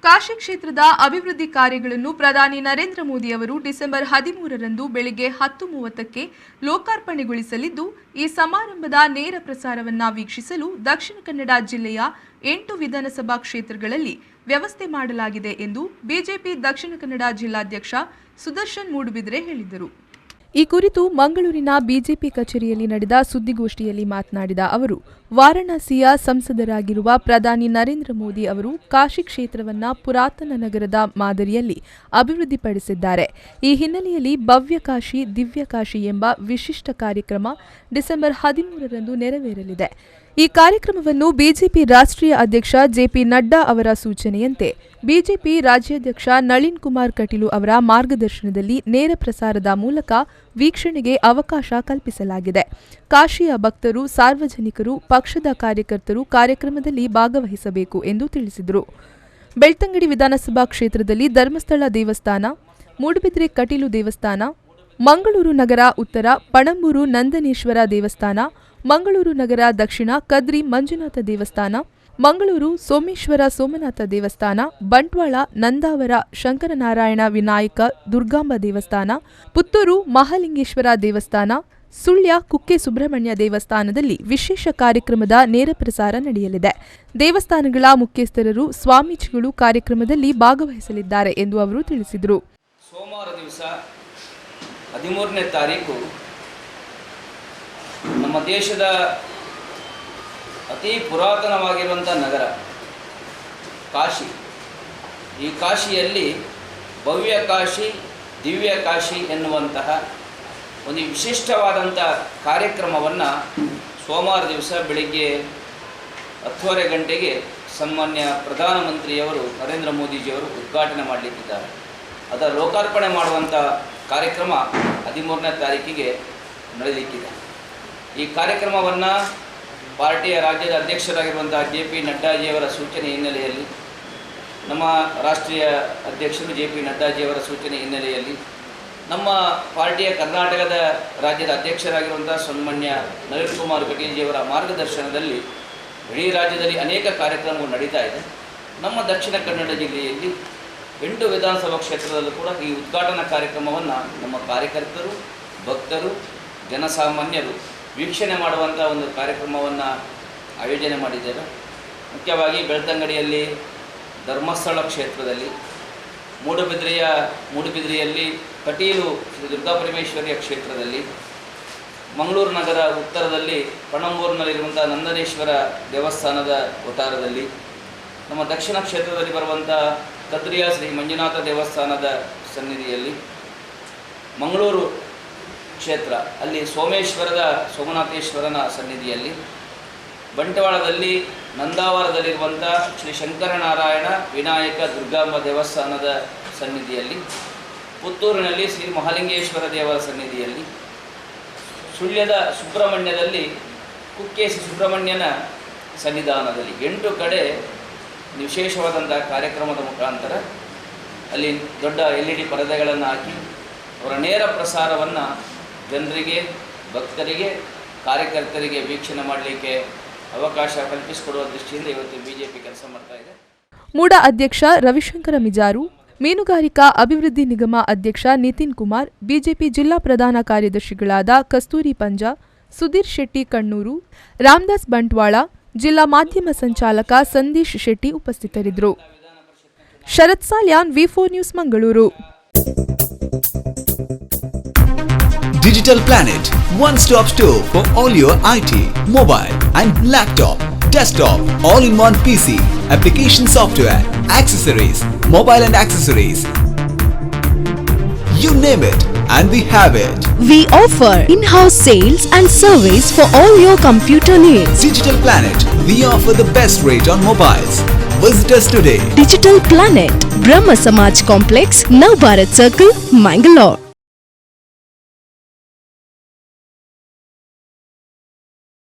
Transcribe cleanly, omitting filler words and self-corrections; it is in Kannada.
ಕಾಶಿ ಕ್ಷೇತ್ರದ ಅಭಿವೃದ್ಧಿ ಕಾರ್ಯಗಳನ್ನು ಪ್ರಧಾನಿ ನರೇಂದ್ರ ಮೋದಿ ಅವರು ಡಿಸೆಂಬರ್ 13ರಂದು ಬೆಳಗ್ಗೆ 10:30ಕ್ಕೆ ಲೋಕಾರ್ಪಣೆಗೊಳಿಸಲಿದ್ದು, ಈ ಸಮಾರಂಭದ ನೇರ ಪ್ರಸಾರವನ್ನು ವೀಕ್ಷಿಸಲು ದಕ್ಷಿಣ ಕನ್ನಡ ಜಿಲ್ಲೆಯ 8 ವಿಧಾನಸಭಾ ಕ್ಷೇತ್ರಗಳಲ್ಲಿ ವ್ಯವಸ್ಥೆ ಮಾಡಲಾಗಿದೆ ಎಂದು ಬಿಜೆಪಿ ದಕ್ಷಿಣ ಕನ್ನಡ ಜಿಲ್ಲಾಧ್ಯಕ್ಷ ಸುದರ್ಶನ್ ಮೂಡುಬಿದ್ರೆ ಹೇಳಿದರು. ಈ ಕುರಿತು ಮಂಗಳೂರಿನ ಬಿಜೆಪಿ ಕಚೇರಿಯಲ್ಲಿ ನಡೆದ ಸುದ್ದಿಗೋಷ್ಠಿಯಲ್ಲಿ ಮಾತನಾಡಿದ ಅವರು, ವಾರಾಣಸಿಯ ಸಂಸದರಾಗಿರುವ ಪ್ರಧಾನಿ ನರೇಂದ್ರ ಮೋದಿ ಅವರು ಕಾಶಿ ಕ್ಷೇತ್ರವನ್ನು ಪುರಾತನ ನಗರದ ಮಾದರಿಯಲ್ಲಿ ಅಭಿವೃದ್ಧಿಪಡಿಸಿದ್ದಾರೆ. ಈ ಹಿನ್ನೆಲೆಯಲ್ಲಿ ಭವ್ಯ ಕಾಶಿ ದಿವ್ಯ ಕಾಶಿ ಎಂಬ ವಿಶಿಷ್ಟ ಕಾರ್ಯಕ್ರಮ ಡಿಸೆಂಬರ್ 13ರಂದು ನೆರವೇರಲಿದೆ. ಈ ಕಾರ್ಯಕ್ರಮವನ್ನು ಬಿಜೆಪಿ ರಾಷ್ಟ್ರೀಯ ಅಧ್ಯಕ್ಷ ಜೆಪಿ ನಡ್ಡಾ ಅವರ ಸೂಚನೆಯಂತೆ ಬಿಜೆಪಿ ರಾಜ್ಯಾಧ್ಯಕ್ಷ ನಳಿನ್ ಕುಮಾರ್ ಕಟೀಲು ಅವರ ಮಾರ್ಗದರ್ಶನದಲ್ಲಿ ನೇರ ಪ್ರಸಾರದ ಮೂಲಕ ವೀಕ್ಷಣೆಗೆ ಅವಕಾಶ ಕಲ್ಪಿಸಲಾಗಿದೆ. ಕಾಶಿಯ ಭಕ್ತರು, ಸಾರ್ವಜನಿಕರು, ಪಕ್ಷದ ಕಾರ್ಯಕರ್ತರು ಕಾರ್ಯಕ್ರಮದಲ್ಲಿ ಭಾಗವಹಿಸಬೇಕು ಎಂದು ತಿಳಿಸಿದರು. ಬೆಳ್ತಂಗಡಿ ವಿಧಾನಸಭಾ ಕ್ಷೇತ್ರದಲ್ಲಿ ಧರ್ಮಸ್ಥಳ ದೇವಸ್ಥಾನ, ಮೂಡುಬಿದ್ರೆ ಕಟೀಲು ದೇವಸ್ಥಾನ, ಮಂಗಳೂರು ನಗರ ಉತ್ತರ ಪಣಂಬೂರು ನಂದನೇಶ್ವರ ದೇವಸ್ಥಾನ, ಮಂಗಳೂರು ನಗರ ದಕ್ಷಿಣ ಕದ್ರಿ ಮಂಜುನಾಥ ದೇವಸ್ಥಾನ, ಮಂಗಳೂರು ಸೋಮೇಶ್ವರ ಸೋಮನಾಥ ದೇವಸ್ಥಾನ, ಬಂಟ್ವಾಳ ನಂದಾವರ ಶಂಕರನಾರಾಯಣ ವಿನಾಯಕ ದುರ್ಗಾಂಬ ದೇವಸ್ಥಾನ, ಪುತ್ತೂರು ಮಹಾಲಿಂಗೇಶ್ವರ ದೇವಸ್ಥಾನ, ಸುಳ್ಯ ಕುಕ್ಕೆ ಸುಬ್ರಹ್ಮಣ್ಯ ದೇವಸ್ಥಾನದಲ್ಲಿ ವಿಶೇಷ ಕಾರ್ಯಕ್ರಮದ ನೇರ ಪ್ರಸಾರ ನಡೆಯಲಿದೆ. ದೇವಸ್ಥಾನಗಳ ಮುಖ್ಯಸ್ಥರು, ಸ್ವಾಮೀಜಿಗಳು ಕಾರ್ಯಕ್ರಮದಲ್ಲಿ ಭಾಗವಹಿಸಲಿದ್ದಾರೆ ಎಂದು ಅವರು ತಿಳಿಸಿದರು. ಸೋಮವಾರ ದಿವಸ 13ನೇ ತಾರೀಕು ನಮ್ಮ ದೇಶದ ಅತಿ ಪುರಾತನವಾಗಿರುವಂಥ ನಗರ ಕಾಶಿ. ಈ ಕಾಶಿಯಲ್ಲಿ ಭವ್ಯ ಕಾಶಿ ದಿವ್ಯ ಕಾಶಿ ಎನ್ನುವಂತಹ ಒಂದು ವಿಶಿಷ್ಟವಾದಂಥ ಕಾರ್ಯಕ್ರಮವನ್ನು ಸೋಮವಾರ ದಿವಸ ಬೆಳಿಗ್ಗೆ 10:30 ಗಂಟೆಗೆ ಸನ್ಮಾನ್ಯ ಪ್ರಧಾನಮಂತ್ರಿಯವರು ನರೇಂದ್ರ ಮೋದಿಜಿಯವರು ಉದ್ಘಾಟನೆ ಮಾಡಲಿಕ್ಕಿದ್ದಾರೆ. ಅದರ ಲೋಕಾರ್ಪಣೆ ಮಾಡುವಂಥ ಕಾರ್ಯಕ್ರಮ 13ನೇ ತಾರೀಕಿಗೆ ನಡೆಯಲಿಕ್ಕಿದೆ. ಈ ಕಾರ್ಯಕ್ರಮವನ್ನು ಪಾರ್ಟಿಯ ರಾಜ್ಯದ ಅಧ್ಯಕ್ಷರಾಗಿರುವಂಥ ಜೆ.ಪಿ. ನಡ್ಡಾಜಿಯವರ ಸೂಚನೆ ಹಿನ್ನೆಲೆಯಲ್ಲಿ, ನಮ್ಮ ರಾಷ್ಟ್ರೀಯ ಅಧ್ಯಕ್ಷರು ಜೆ.ಪಿ. ನಡ್ಡಾಜಿಯವರ ಸೂಚನೆ ಹಿನ್ನೆಲೆಯಲ್ಲಿ, ನಮ್ಮ ಪಾರ್ಟಿಯ ಕರ್ನಾಟಕದ ರಾಜ್ಯದ ಅಧ್ಯಕ್ಷರಾಗಿರುವಂಥ ಸನ್ಮಾನ್ಯ ನಳಿನ್ ಕುಮಾರ್ ಕಟೀಲ್ಜಿಯವರ ಮಾರ್ಗದರ್ಶನದಲ್ಲಿ ಇಡೀ ರಾಜ್ಯದಲ್ಲಿ ಅನೇಕ ಕಾರ್ಯಕ್ರಮಗಳು ನಡೀತಾ ಇದೆ. ನಮ್ಮ ದಕ್ಷಿಣ ಕನ್ನಡ ಜಿಲ್ಲೆಯಲ್ಲಿ 8 ವಿಧಾನಸಭಾ ಕ್ಷೇತ್ರದಲ್ಲೂ ಕೂಡ ಈ ಉದ್ಘಾಟನಾ ಕಾರ್ಯಕ್ರಮವನ್ನು ನಮ್ಮ ಕಾರ್ಯಕರ್ತರು, ಭಕ್ತರು, ಜನಸಾಮಾನ್ಯರು ವೀಕ್ಷಣೆ ಮಾಡುವಂಥ ಒಂದು ಕಾರ್ಯಕ್ರಮವನ್ನು ಆಯೋಜನೆ ಮಾಡಿದ್ದೇವೆ. ಮುಖ್ಯವಾಗಿ ಬೆಳ್ತಂಗಡಿಯಲ್ಲಿ ಧರ್ಮಸ್ಥಳ ಕ್ಷೇತ್ರದಲ್ಲಿ, ಮೂಡುಬಿದ್ರೆಯಲ್ಲಿ ಕಟೀಲು ಶ್ರೀ ದುರ್ಗಾಪರಮೇಶ್ವರಿಯ ಕ್ಷೇತ್ರದಲ್ಲಿ, ಮಂಗಳೂರು ನಗರ ಉತ್ತರದಲ್ಲಿ ಪಣಂಬೂರಿನಲ್ಲಿರುವಂಥ ನಂದನೇಶ್ವರ ದೇವಸ್ಥಾನದ ವಠಾರದಲ್ಲಿ, ನಮ್ಮ ದಕ್ಷಿಣ ಕ್ಷೇತ್ರದಲ್ಲಿ ಬರುವಂಥ ಕದ್ರಿಯ ಶ್ರೀ ಮಂಜುನಾಥ ದೇವಸ್ಥಾನದ ಸನ್ನಿಧಿಯಲ್ಲಿ, ಮಂಗಳೂರು ಕ್ಷೇತ್ರ ಅಲ್ಲಿ ಸೋಮೇಶ್ವರದ ಸೋಮನಾಥೇಶ್ವರನ ಸನ್ನಿಧಿಯಲ್ಲಿ, ಬಂಟ್ವಾಳದಲ್ಲಿ ನಂದಾವರದಲ್ಲಿರುವಂಥ ಶ್ರೀ ಶಂಕರನಾರಾಯಣ ವಿನಾಯಕ ದುರ್ಗಾಂಬ ದೇವಸ್ಥಾನದ ಸನ್ನಿಧಿಯಲ್ಲಿ, ಪುತ್ತೂರಿನಲ್ಲಿ ಶ್ರೀ ಮಹಾಲಿಂಗೇಶ್ವರ ದೇವರ ಸನ್ನಿಧಿಯಲ್ಲಿ, ಸುಳ್ಯದ ಸುಬ್ರಹ್ಮಣ್ಯದಲ್ಲಿ ಕುಕ್ಕೆ ಸುಬ್ರಹ್ಮಣ್ಯನ ಸನ್ನಿಧಾನದಲ್ಲಿ 8 ಕಡೆ ವಿಶೇಷವಾದಂಥ ಕಾರ್ಯಕ್ರಮದ ಮುಖಾಂತರ ಅಲ್ಲಿ ದೊಡ್ಡ LED ಪರದೆಗಳನ್ನು ಹಾಕಿ ಅವರ ನೇರ ಪ್ರಸಾರವನ್ನು ಜನರಿಗೆ, ಭಕ್ತರಿಗೆ, ಕಾರ್ಯಕರ್ತರಿಗೆ ವೀಕ್ಷಣೆ ಮಾಡಲಿಕ್ಕೆ ಅವಕಾಶ ಕಲ್ಪಿಸಿಕೊಡುವ ದೃಷ್ಟಿಯಿಂದ ಇವತ್ತು ಬಿಜೆಪಿ ಕೆಲಸ ಮಾಡ್ತಾ ಇದೆ. ಮೂಡ ಅಧ್ಯಕ್ಷ ರವಿಶಂಕರ ಮಿಜಾರು, ಮೀನುಗಾರಿಕಾ ಅಭಿವೃದ್ಧಿ ನಿಗಮ ಅಧ್ಯಕ್ಷ ನಿತಿನ್ ಕುಮಾರ್, ಬಿಜೆಪಿ ಜಿಲ್ಲಾ ಪ್ರಧಾನ ಕಾರ್ಯದರ್ಶಿಗಳಾದ ಕಸ್ತೂರಿ ಪಂಜಾ, ಸುಧೀರ್ ಶೆಟ್ಟಿ ಕಣ್ಣೂರು, ರಾಮದಾಸ್ ಬಂಟ್ವಾಳ, ಜಿಲ್ಲಾ ಮಾಧ್ಯಮ ಸಂಚಾಲಕ ಸಂದೀಶ್ ಶೆಟ್ಟಿ ಉಪಸ್ಥಿತರಿದ್ದರು. ಶರತ್ ಸಾಲ್ಯಾನ್, ವಿ4 news, Mangaluru. Digital Planet, one-stop store for all your IT, mobile and laptop, desktop, all-in-one PC, application software, accessories, mobile and accessories. You name it and we have it. We offer in-house sales and service for all your computer needs. Digital Planet, we offer the best rate on mobiles. Visit us today. Digital Planet, Brahma Samaj Complex, Nav Bharat Circle, Mangalore.